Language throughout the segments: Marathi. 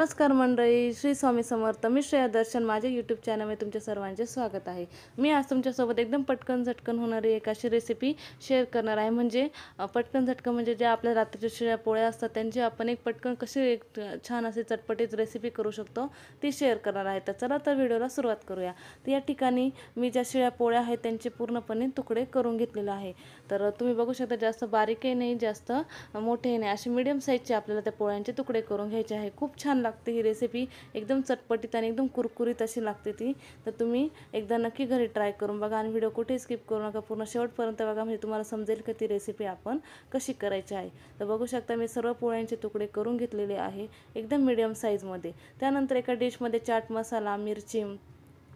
नमस्कार मंडळी, श्री स्वामी समर्थ. मी श्रेया दर्शन. माझ्या यूट्यूब चॅनलमध्ये तुमच्या सर्वांचे स्वागत आहे. मी आज तुमच्यासोबत एकदम पटकन झटकन होणारी एक अशी रेसिपी शेअर करणार आहे. म्हणजे पटकन झटकन म्हणजे ज्या आपल्या रात्रीच्या शिळ्या पोळ्या असतात त्यांची आपण एक पटकन कशी एक छान अशी चटपटीत रेसिपी करू शकतो ती शेअर करणार आहे. तर चला तर व्हिडिओला सुरुवात करूया. तर या ठिकाणी मी ज्या शिळ्या पोळ्या आहेत त्यांचे पूर्णपणे तुकडे करून घेतलेले आहे. तर तुम्ही बघू शकता जास्त बारीकही नाही जास्त मोठेही नाही, असे मीडियम साईजचे आपल्याला त्या पोळ्यांचे तुकडे करून घ्यायचे आहे. खूप छान लागते ही रेसिपी, एकदम चटपटीत आणि एकदम कुरकुरीत अशी लागते ती. तर तुम्ही एकदा नक्की घरी ट्राय करून बघा आणि व्हिडिओ कुठेही स्किप करू नका, पूर्ण शेवटपर्यंत बघा, म्हणजे तुम्हाला समजेल की ती रेसिपी आपण कशी करायची आहे. तर बघू शकता मी सर्व पोळ्यांचे तुकडे करून घेतलेले आहे एकदम मीडियम साईजमध्ये. त्यानंतर एका डिशमध्ये चाट मसाला, मिरची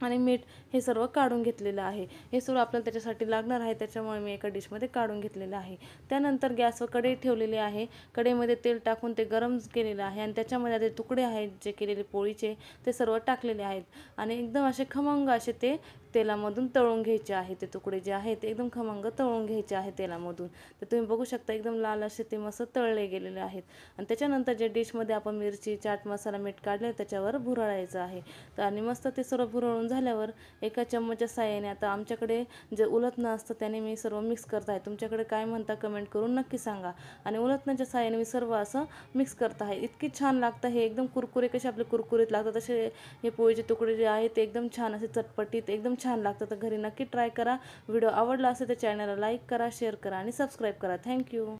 आणि मीठ हे सर्व काढून घेतलेलं आहे. हे सर्व आपल्याला त्याच्यासाठी लागणार आहे, त्याच्यामुळे मी एका डिशमध्ये काढून घेतलेलं आहे. त्यानंतर गॅसवर कढई ठेवलेली आहे. कढईमध्ये तेल टाकून ते गरम केलेलं आहे आणि त्याच्यामध्ये ते तुकडे आहेत जे केलेले पोळीचे ते सर्व टाकलेले आहेत आणि एकदम असे खमंग असे ते तेलामधून तळून घ्यायचे आहे. ते तुकडे जे आहेत ते एकदम खमंग तळून घ्यायचे आहे तेलामधून. तर तुम्ही बघू शकता एकदम लाल असे ते मस्त तळले गेलेले आहेत. आणि त्याच्यानंतर जे डिशमध्ये आपण मिरची, चाट मसाला, मीठ काढले त्याच्यावर भुरळायचं आहे. तर आणि मस्त ते सर्व भुरळून झाल्यावर एका चम्मचच्या साहाय्याने, आता आमच्याकडे जे उलथणं असतं त्याने मी सर्व मिक्स करत आहे, तुमच्याकडे काय म्हणता कमेंट करून नक्की सांगा. आणि उलथण्याच्या साहाय्याने मी सर्व असं मिक्स करत आहे. इतकी छान लागतं हे, एकदम कुरकुरे कसे आपले कुरकुरीत लागतात तसे हे पोळीचे तुकडे जे आहेत ते एकदम छान असे चटपटीत एकदम छान लागतं. तर घरी नक्की ट्राय करा. व्हिडिओ आवडला असेल तर चॅनलला लाईक करा, शेअर करा आणि सबस्क्राईब करा. थँक्यू.